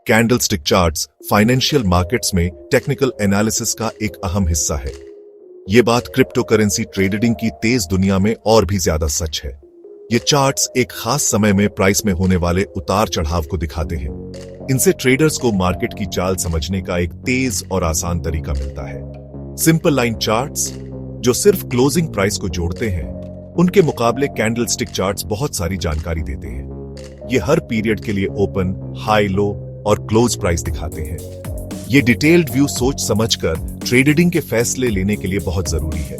Candlestick charts financial markets में technical analysis का एक अहम हिस्सा है। ये बात क्रिप्टो करेंसी ट्रेडिंग की तेज दुनिया में और भी ज्यादा सच है। ये चार्ट्स एक खास समय में प्राइस में होने वाले उतार चढ़ाव को दिखाते हैं। इनसे ट्रेडर्स को मार्केट की चाल समझने का एक तेज और आसान तरीका मिलता है। सिंपल लाइन चार्ट्स जो सिर्फ क्लोजिंग प्राइस को जोड़ते हैं, उनके मुकाबले कैंडलस्टिक चार्ट्स बहुत सारी जानकारी देते हैं। ये हर पीरियड के लिए ओपन, हाई, लो और क्लोज प्राइस दिखाते हैं। ये डिटेल्ड व्यू सोच समझकर ट्रेडिंग के फैसले लेने के लिए बहुत जरूरी है।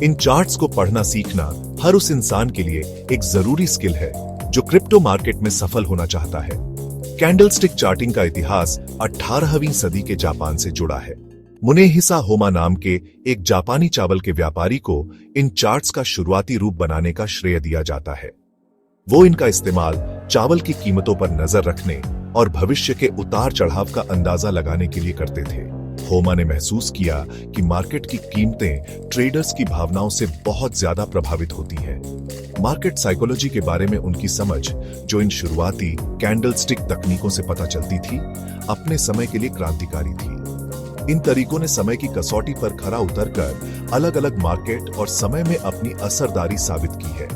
इन चार्ट्स को पढ़ना सीखना हर उस इंसान के लिए एक जरूरी स्किल है जो क्रिप्टो मार्केट में सफल होना चाहता है। कैंडलस्टिक चार्टिंग का इतिहास 18वीं सदी के जापान से जुड़ा है। मुनेहिसा होमा नाम के एक जापानी चावल के व्यापारी को इन चार्ट्स का शुरुआती रूप बनाने का श्रेय दिया जाता है। वो इनका इस्तेमाल चावल की कीमतों पर नजर रखने और भविष्य के उतार चढ़ाव का अंदाजा लगाने के लिए करते थे। होमा ने महसूस किया कि मार्केट की कीमतें ट्रेडर्स की भावनाओं से बहुत ज्यादा प्रभावित होती हैं। मार्केट साइकोलॉजी के बारे में उनकी समझ, जो इन शुरुआती कैंडलस्टिक तकनीकों से पता चलती थी, अपने समय के लिए क्रांतिकारी थी। इन तरीकों ने समय की कसौटी पर खरा उतरकर अलग अलग मार्केट और समय में अपनी असरदारी साबित की है।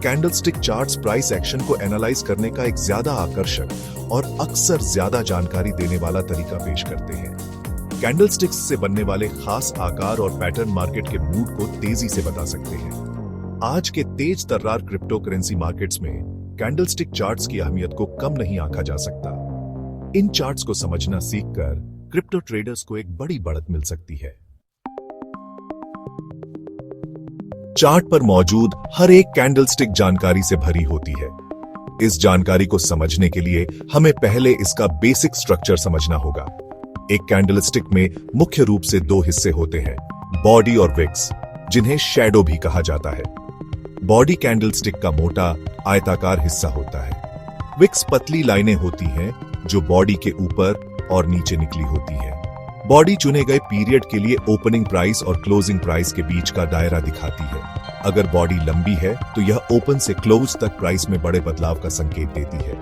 कैंडलस्टिक चार्ट्स प्राइस एक्शन को एनालाइज करने का एक ज्यादा आकर्षक और अक्सर ज्यादा जानकारी देने वाला तरीका पेश करते हैं। कैंडलस्टिक्स से बनने वाले खास आकार और पैटर्न मार्केट के मूड को तेजी से बता सकते हैं। आज के तेज तर्रार क्रिप्टो करेंसी मार्केट्स में कैंडलस्टिक चार्ट्स की अहमियत को कम नहीं आंका जा सकता। इन चार्ट्स को समझना सीखकर क्रिप्टो ट्रेडर्स को एक बड़ी बढ़त मिल सकती है। चार्ट पर मौजूद हर एक कैंडलस्टिक जानकारी से भरी होती है। इस जानकारी को समझने के लिए हमें पहले इसका बेसिक स्ट्रक्चर समझना होगा। एक कैंडलस्टिक में मुख्य रूप से दो हिस्से होते हैं, बॉडी और विक्स, जिन्हें शैडो भी कहा जाता है। बॉडी कैंडलस्टिक का मोटा आयताकार हिस्सा होता है। विक्स पतली लाइनें होती हैं जो बॉडी के ऊपर और नीचे निकली होती हैं। बॉडी चुने गए पीरियड के लिए ओपनिंग प्राइस और क्लोजिंग प्राइस के बीच का दायरा दिखाती है। अगर बॉडी लंबी है तो यह ओपन से क्लोज तक प्राइस में बड़े बदलाव का संकेत देती है।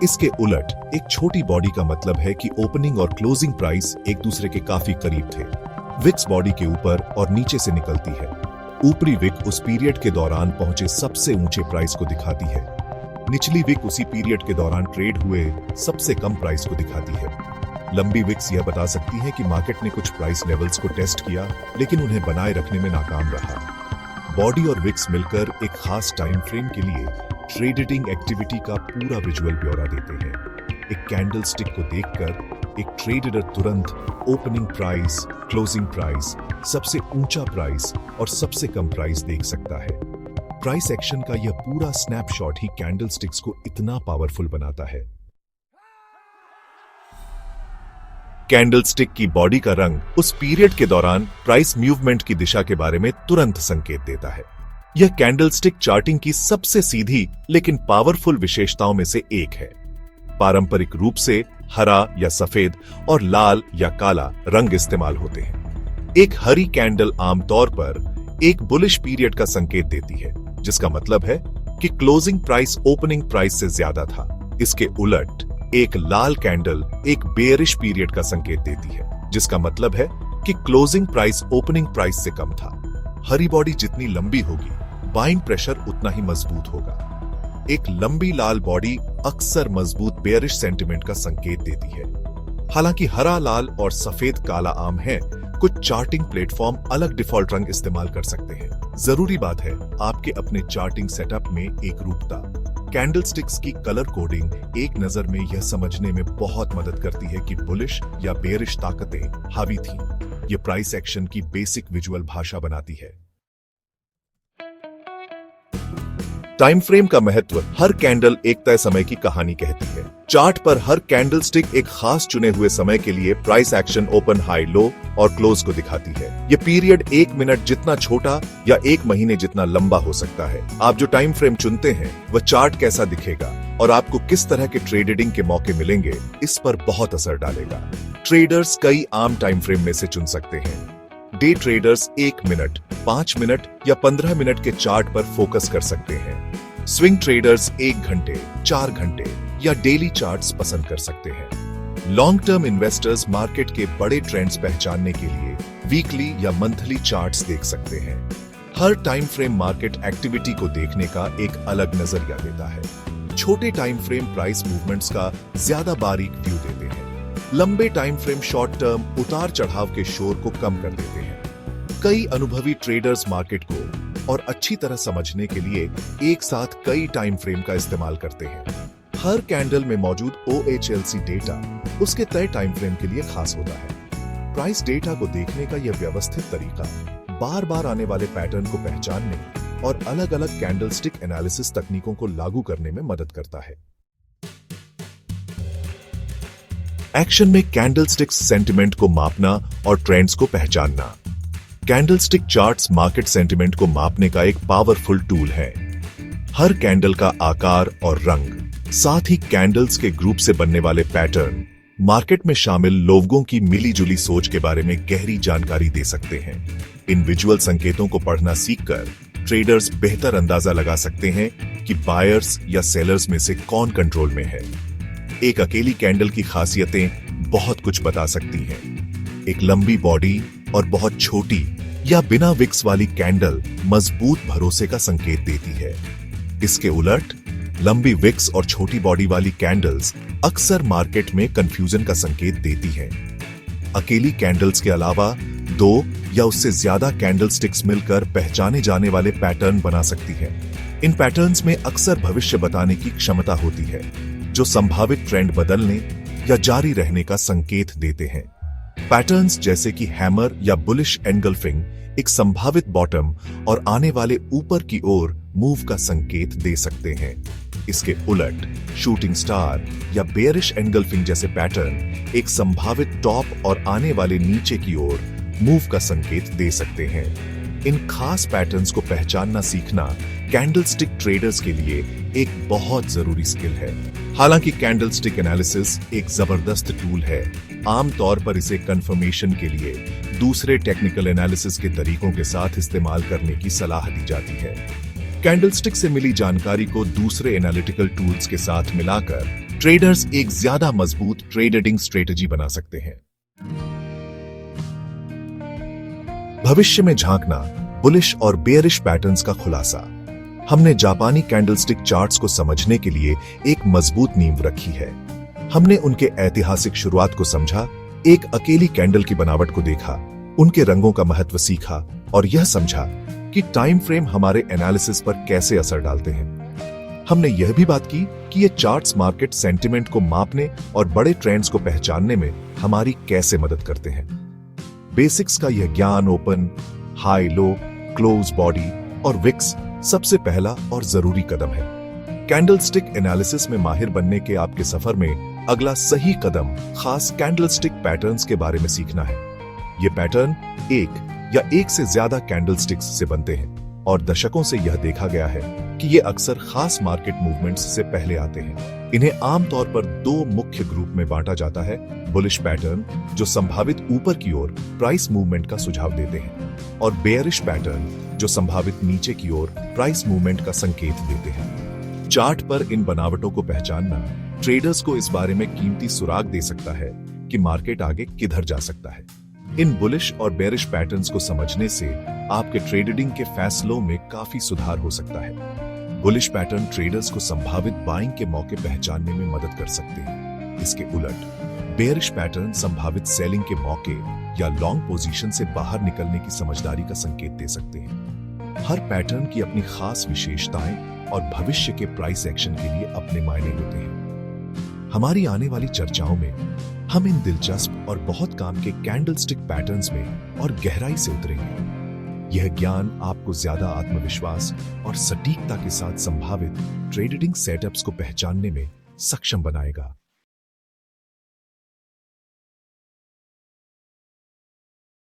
इसके उलट एक छोटी बॉडी का मतलब है कि ओपनिंग और क्लोजिंग प्राइस एक दूसरे के काफी करीब थे। विक्स बॉडी के ऊपर और नीचे से निकलती है। ऊपरी विक उस पीरियड के दौरान पहुंचे सबसे ऊंचे प्राइस को दिखाती है। निचली विक उसी पीरियड के दौरान ट्रेड हुए सबसे कम प्राइस को दिखाती है। लंबी विक्स यह बता सकती है कि मार्केट ने कुछ प्राइस लेवल्स को टेस्ट किया, लेकिन उन्हें बनाए रखने में नाकाम रहा। बॉडी और विक्स मिलकर एक खास टाइम फ्रेम के लिए ट्रेडिंग एक्टिविटी का पूरा विजुअल ब्यौरा देते हैं। एक कैंडलस्टिक को देखकर एक ट्रेडर तुरंत ओपनिंग प्राइस, क्लोजिंग प्राइस, सबसे ऊंचा प्राइस और सबसे कम प्राइस देख सकता है। प्राइस एक्शन का यह पूरा स्नैपशॉट ही कैंडलस्टिक्स को इतना पावरफुल बनाता है। कैंडलस्टिक की बॉडी का रंग उस पीरियड के दौरान प्राइस मूवमेंट की दिशा के बारे में तुरंत संकेत देता है। यह कैंडलस्टिक चार्टिंग की सबसे सीधी लेकिन पावरफुल विशेषताओं में से एक है। पारंपरिक रूप से हरा या सफेद और लाल या काला रंग इस्तेमाल होते हैं। एक हरी कैंडल आमतौर पर एक बुलिश पीरियड का संकेत देती है, जिसका मतलब है कि क्लोजिंग प्राइस ओपनिंग प्राइस से ज्यादा था। इसके उलट एक लाल कैंडल एक बेयरिश पीरियड का संकेत देती है, जिसका मतलब है कि क्लोजिंग प्राइस ओपनिंग प्राइस से कम था। हरी बॉडी जितनी लंबी होगी, बाइंग प्रेशर उतना ही मजबूत होगा। एक लंबी लाल बॉडी अक्सर मजबूत बेयरिश सेंटिमेंट का संकेत देती है। हालांकि हरा, लाल और सफेद काला आम है, कुछ चार्टिंग प्लेटफॉर्म अलग डिफॉल्ट रंग इस्तेमाल कर सकते हैं। जरूरी बात है आपके अपने चार्टिंग सेटअप में एक रूपता। कैंडलस्टिक्स की कलर कोडिंग एक नजर में यह समझने में बहुत मदद करती है कि बुलिश या बेयरिश ताकतें हावी थीं। यह प्राइस एक्शन की बेसिक विजुअल भाषा बनाती है। टाइम फ्रेम का महत्व। हर कैंडल एक तय समय की कहानी कहती है। चार्ट पर हर कैंडलस्टिक एक खास चुने हुए समय के लिए प्राइस एक्शन ओपन, हाई, लो और क्लोज को दिखाती है। ये पीरियड 1 मिनट जितना छोटा या 1 महीने जितना लंबा हो सकता है। आप जो टाइम फ्रेम चुनते हैं वह चार्ट कैसा दिखेगा और आपको किस तरह के ट्रेडिंग के मौके मिलेंगे, इस पर बहुत असर डालेगा। ट्रेडर्स कई आम टाइम फ्रेम में से चुन सकते हैं। डे ट्रेडर्स 1 मिनट, 5 मिनट या 15 मिनट के चार्ट पर फोकस कर सकते हैं। स्विंग ट्रेडर्स 1 घंटे, 4 घंटे या डेली चार्ट्स पसंद कर सकते हैं। लॉन्ग टर्म इन्वेस्टर्स मार्केट के बड़े ट्रेंड्स पहचानने के लिए वीकली या मंथली चार्ट्स देख सकते हैं। हर टाइम फ्रेम मार्केट एक्टिविटी को देखने का एक अलग नजरिया देता है। छोटे टाइम फ्रेम प्राइस मूवमेंट्स का ज्यादा बारीक व्यू देते हैं। लंबे टाइम फ्रेम शॉर्ट टर्म उतार चढ़ाव के शोर को कम कर देते हैं। कई अनुभवी ट्रेडर्स मार्केट को और अच्छी तरह समझने के लिए एक साथ कई टाइम फ्रेम का इस्तेमाल करते हैं। हर कैंडल में मौजूद OHLC डेटा उसके तय टाइम फ्रेम के लिए खास होता है। प्राइस डेटा को देखने का यह व्यवस्थित तरीका बार बार आने वाले पैटर्न को पहचानने और अलग अलग कैंडलस्टिक एनालिसिस तकनीकों को लागू करने में मदद करता है। एक्शन में कैंडलस्टिक्स सेंटिमेंट को मापना और ट्रेंड्स को पहचानना। कैंडलस्टिक चार्ट्स मार्केट सेंटिमेंट को मापने का एक पावरफुल टूल है। हर कैंडल का आकार और रंग, साथ ही कैंडल्स के ग्रुप से बनने वाले पैटर्न मार्केट में शामिल लोगों की मिलीजुली सोच के बारे में गहरी जानकारी दे सकते हैं। इन विजुअल संकेतों को पढ़ना सीखकर ट्रेडर्स बेहतर अंदाजा लगा सकते हैं कि बायर्स या सेलर्स में से कौन कंट्रोल में है। एक अकेली कैंडल की खासियतें बहुत कुछ बता सकती हैं। एक लंबी बॉडी और बहुत छोटी या बिना विक्स वाली कैंडल मजबूत भरोसे का संकेत देती है। इसके उलट लंबी विक्स और छोटी बॉडी वाली कैंडल्स अक्सर मार्केट में कंफ्यूजन का संकेत देती हैं। अकेली कैंडल्स के अलावा 2 या उससे ज्यादा कैंडलस्टिक्स मिलकर पहचाने जाने वाले पैटर्न बना सकती हैं। इन पैटर्न्स में अक्सर भविष्य बताने की क्षमता होती है, जो संभावित ट्रेंड बदलने या जारी रहने का संकेत देते हैं। पैटर्न्स जैसे कि हैमर या बुलिश एनगल्फिंग एक संभावित बॉटम और आने वाले ऊपर की ओर मूव का संकेत दे सकते हैं। इसके उलट शूटिंग स्टार या बेयरिश एनगल्फिंग जैसे पैटर्न एक संभावित टॉप और आने वाले नीचे की ओर मूव का संकेत दे सकते हैं। इन खास पैटर्न्स को पहचानना सीखना कैंडलस्टिक ट्रेडर्स के लिए एक बहुत जरूरी स्किल है। हालांकि कैंडलस्टिक एनालिसिस एक जबरदस्त टूल है, आमतौर पर इसे कंफर्मेशन के लिए दूसरे टेक्निकल एनालिसिस के तरीकों के साथ इस्तेमाल करने की सलाह दी जाती है। कैंडलस्टिक से मिली जानकारी को दूसरे एनालिटिकल टूल्स के साथ मिलाकर ट्रेडर्स एक ज्यादा मजबूत ट्रेडिंग स्ट्रेटजी बना सकते हैं। भविष्य में झांकना, बुलिश और बेयरिश पैटर्न्स का खुलासा। हमने जापानी कैंडलस्टिक चार्ट्स को समझने के लिए एक मजबूत नींव रखी है। हमने उनके ऐतिहासिक शुरुआत को समझा, एक अकेली कैंडल की बनावट को देखा, उनके रंगों का महत्व सीखा और यह समझा कि टाइम फ्रेम हमारे एनालिसिस पर कैसे असर डालते हैं। हमने यह भी बात की कि ये चार्ट्स मार्केट सेंटिमेंट को मापने और बड़े ट्रेंड्स को पहचानने में हमारी कैसे मदद करते हैं। बेसिक्स का यह ज्ञान ओपन, हाई, लो, क्लोज बॉडी और विक्स सबसे पहला और जरूरी कदम है। कैंडलस्टिक एनालिसिस में माहिर बनने के आपके सफर में अगला सही कदम खास कैंडलस्टिक पैटर्न्स के बारे में सीखना है। ये पैटर्न एक या एक से ज्यादा कैंडलस्टिक्स से बनते हैं और दशकों से यह देखा गया है कि ये अक्सर खास मार्केट मूवमेंट्स से पहले आते हैं। इन्हें आमतौर पर 2 मुख्य ग्रुप में बांटा जाता है। बुलिश पैटर्न जो संभावित ऊपर की ओर प्राइस मूवमेंट का सुझाव देते हैं और बेयरिश पैटर्न जो संभावित नीचे की ओर प्राइस मूवमेंट का संकेत देते हैं। चार्ट पर इन बनावटों को पहचानना ट्रेडर्स को इस बारे में कीमती सुराग दे सकता है कि मार्केट आगे किधर जा सकता है। इन बुलिश और बेयरिश पैटर्न्स को समझने से आपके ट्रेडिंग के फैसलों में काफी सुधार हो सकता है। बुलिश पैटर्न ट्रेडर्स को संभावित बाइंग के मौके पहचानने में मदद कर सकते हैं। इसके उलट बेयरिश पैटर्न संभावित सेलिंग के मौके या लॉन्ग पोजीशन से बाहर निकलने की समझदारी का संकेत दे सकते हैं। हर पैटर्न की अपनी खास विशेषताएं और भविष्य के प्राइस एक्शन के लिए अपने मायने होते हैं। हमारी आने वाली चर्चाओं में हम इन दिलचस्प और बहुत काम के कैंडलस्टिक पैटर्न्स में और गहराई से उतरेंगे। यह ज्ञान आपको ज्यादा आत्मविश्वास और सटीकता के साथ संभावित ट्रेडिंग सेटअप्स को पहचानने में सक्षम बनाएगा।